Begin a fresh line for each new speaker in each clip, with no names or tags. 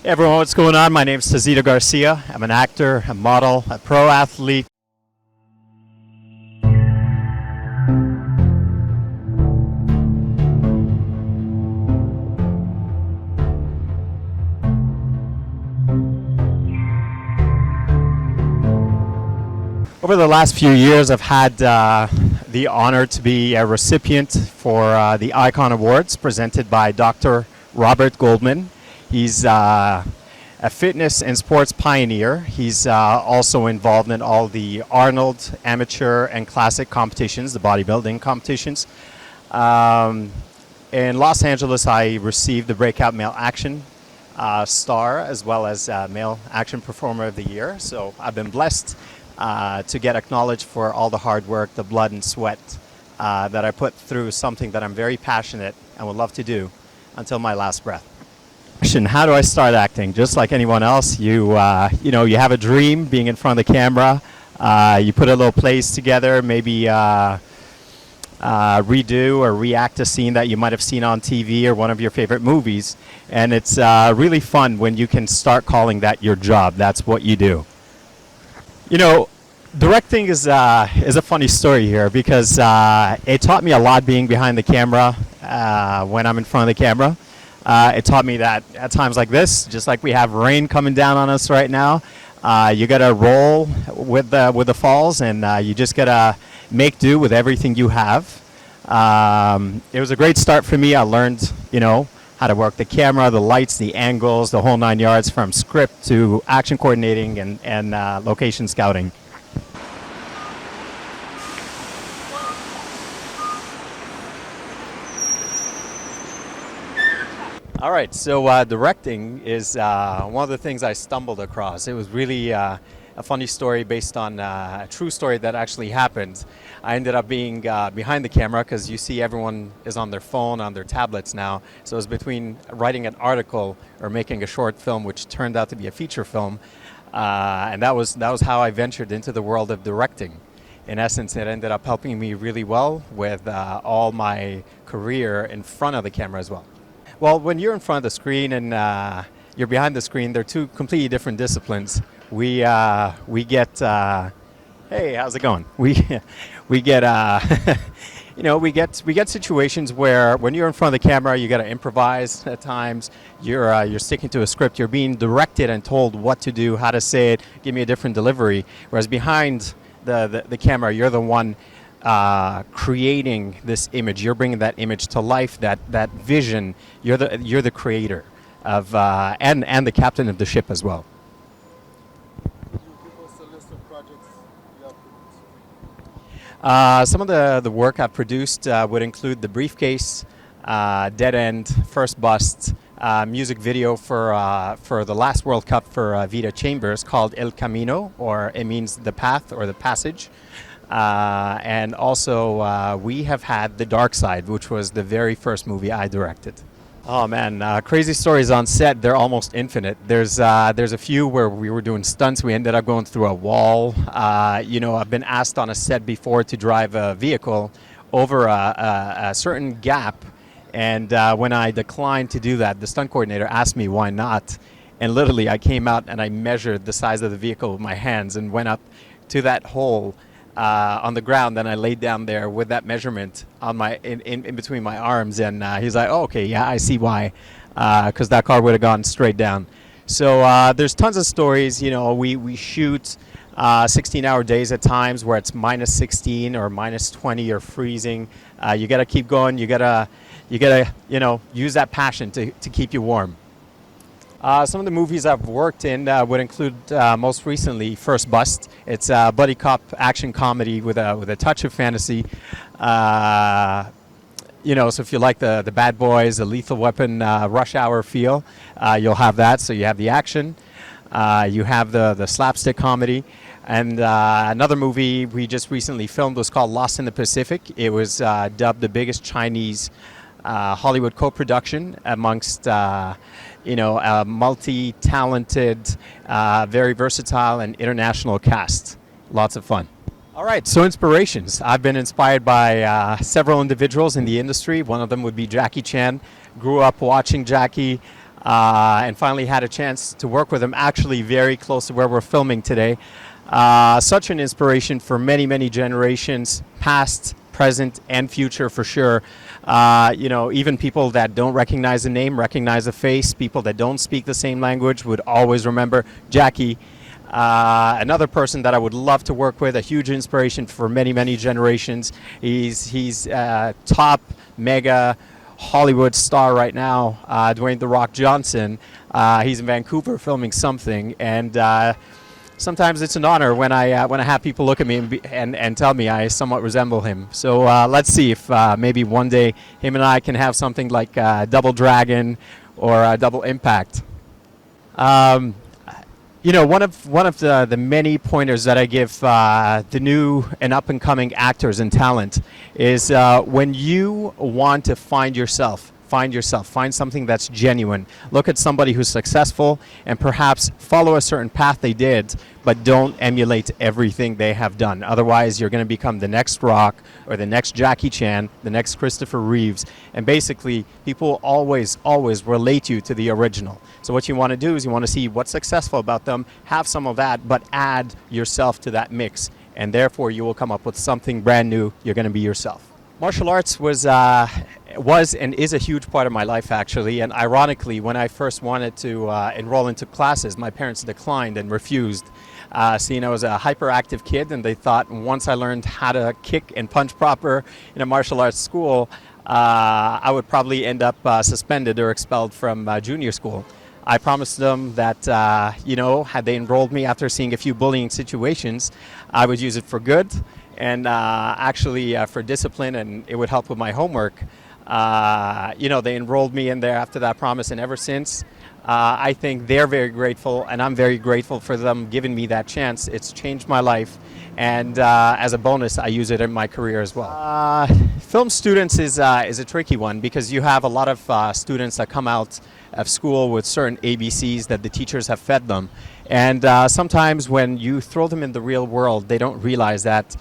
Hey everyone, what's going on? My name is Tazito Garcia. I'm an actor, a model, a pro athlete. Over the last few years, I've had the honor to be a recipient for the Icon Awards presented by Dr. Robert Goldman. He's a fitness and sports pioneer. He's also involved in all the Arnold amateur and classic competitions, the bodybuilding competitions. In Los Angeles, I received the Breakout Male Action Star as well as Male Action Performer of the Year. So I've been blessed to get acknowledged for all the hard work, the blood and sweat that I put through something that I'm very passionate and would love to do until my last breath. How do I start acting? Just like anyone else, you have a dream being in front of the camera. You put a little plays together, maybe redo or react a scene that you might have seen on TV or one of your favorite movies. And it's really fun when you can start calling that your job. That's what you do. You know, directing is a funny story here because it taught me a lot being behind the camera when I'm in front of the camera. It taught me that at times like this, just like we have rain coming down on us right now, you gotta roll with the falls, and you just gotta make do with everything you have. It was a great start for me. I learned, how to work the camera, the lights, the angles, the whole 9 yards, from script to action coordinating and location scouting. All right, so directing is one of the things I stumbled across. It was really a funny story based on a true story that actually happened. I ended up being behind the camera because you see everyone is on their phone, on their tablets now. So it was between writing an article or making a short film, which turned out to be a feature film. And that was how I ventured into the world of directing. In essence, it ended up helping me really well with all my career in front of the camera as well. Well, when you're in front of the screen and you're behind the screen, they're two completely different disciplines. We get, hey, how's it going? We get, we get situations where when you're in front of the camera, you got to improvise at times. You're sticking to a script. You're being directed and told what to do, how to say it, give me a different delivery. Whereas behind the camera, you're the one creating this image. You're bringing that image to life, that vision. You're the creator of and the captain of the ship as well.
Can you give us a list of projects you have produced?
Some of the work I've produced would include the Briefcase, Dead End, First Bust, music video for the last World Cup for Vita Chambers called El Camino, or it means the path or the passage. And also we have had The Dark Side, which was the very first movie I directed. Oh man, crazy stories on set. They're almost infinite. There's a few where we were doing stunts. We ended up going through a wall. I've been asked on a set before to drive a vehicle over a certain gap. And when I declined to do that, the stunt coordinator asked me why not. And literally I came out and I measured the size of the vehicle with my hands and went up to that hole on the ground, and I laid down there with that measurement on my in between my arms, and he's like, oh, okay, yeah, I see why, because that car would have gone straight down. So there's tons of stories. We shoot 16-hour days at times where it's minus 16 or minus 20 or freezing. You got to keep going. You gotta use that passion to keep you warm. Some of the movies I've worked in would include most recently First Bust. It's a buddy cop action comedy with a touch of fantasy. So if you like the Bad Boys, the Lethal Weapon, Rush Hour feel, you'll have that. So you have the action, you have the slapstick comedy. And another movie we just recently filmed was called Lost in the Pacific. It was dubbed the biggest Chinese Hollywood co-production amongst a multi-talented, very versatile and international cast. Lots of fun. All right, so inspirations. I've been inspired by several individuals in the industry. One of them would be Jackie Chan. Grew up watching Jackie. and finally had a chance to work with him, actually very close to where we're filming today. Such an inspiration for many, many generations, past, present, and future for sure. Even people that don't recognize the name recognize the face. People that don't speak the same language would always remember Jackie. Another person that I would love to work with, a huge inspiration for many, many generations. He's top mega Hollywood star right now, Dwayne "The Rock" Johnson. He's in Vancouver filming something, and sometimes it's an honor when I have people look at me and tell me I somewhat resemble him. So let's see if maybe one day him and I can have something like Double Dragon or Double Impact. One of the many pointers that I give the new and up and coming actors and talent is when you want to find something that's genuine. Look at somebody who's successful and perhaps follow a certain path they did, but don't emulate everything they have done. Otherwise, you're going to become the next Rock or the next Jackie Chan, the next Christopher Reeves. And basically, people always relate you to the original. So what you want to do is you want to see what's successful about them, have some of that, but add yourself to that mix. And therefore, you will come up with something brand new. You're going to be yourself. Martial arts was and is a huge part of my life, actually. And ironically, when I first wanted to enroll into classes, my parents declined and refused. Seeing I was a hyperactive kid, and they thought once I learned how to kick and punch proper in a martial arts school, I would probably end up suspended or expelled from junior school. I promised them that, had they enrolled me after seeing a few bullying situations, I would use it for good and actually for discipline, and it would help with my homework. They enrolled me in there after that promise, and ever since, I think they're very grateful, and I'm very grateful for them giving me that chance. It's changed my life, and as a bonus, I use it in my career as well. Film students is a tricky one because you have a lot of students that come out of school with certain ABCs that the teachers have fed them, and sometimes when you throw them in the real world, they don't realize that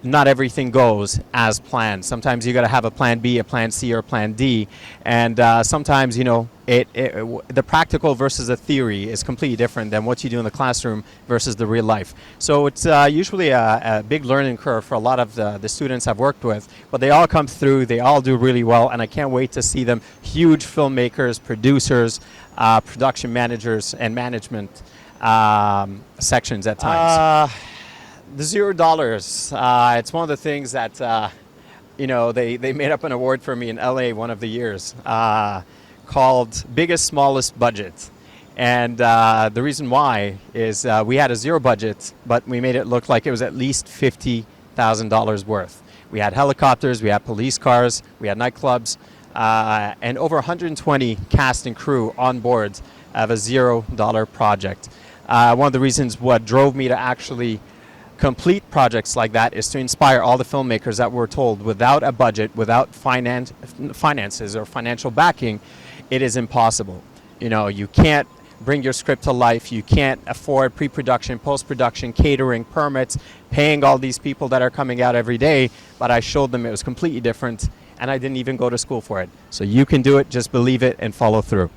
not everything goes as planned. Sometimes you got to have a plan B, a plan C, or a plan D, and sometimes the practical versus the theory is completely different than what you do in the classroom versus the real life. So it's usually a big learning curve for a lot of the students I've worked with, but they all come through, they all do really well, and I can't wait to see them huge filmmakers, producers, production managers, and management sections at times. The $0. It's one of the things that, they made up an award for me in LA one of the years called Biggest Smallest Budget. And the reason why is we had a zero budget, but we made it look like it was at least $50,000 worth. We had helicopters, we had police cars, we had nightclubs, and over 120 cast and crew on board of a $0 project. One of the reasons what drove me to actually complete projects like that is to inspire all the filmmakers that were told without a budget, without finances or financial backing, it is impossible. You can't bring your script to life. You can't afford pre-production, post-production, catering, permits, paying all these people that are coming out every day. But I showed them it was completely different, and I didn't even go to school for it. So you can do it, just believe it and follow through.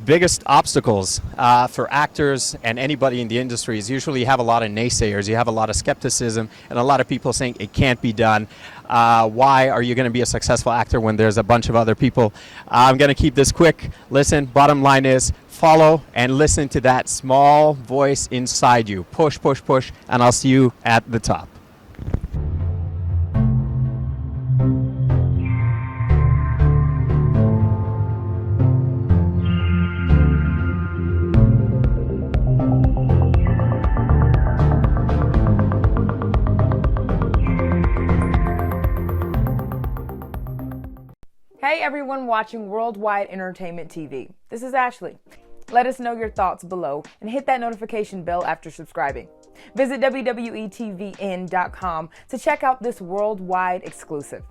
Biggest obstacles for actors and anybody in the industry is usually you have a lot of naysayers, you have a lot of skepticism, and a lot of people saying it can't be done. Why are you going to be a successful actor when there's a bunch of other people? I'm going to keep this quick. Listen, bottom line is follow and listen to that small voice inside you. Push, push, push, and I'll see you at the top.
Hey everyone watching Worldwide Entertainment TV. This is Ashley. Let us know your thoughts below and hit that notification bell after subscribing. Visit WWETVN.com to check out this worldwide exclusive.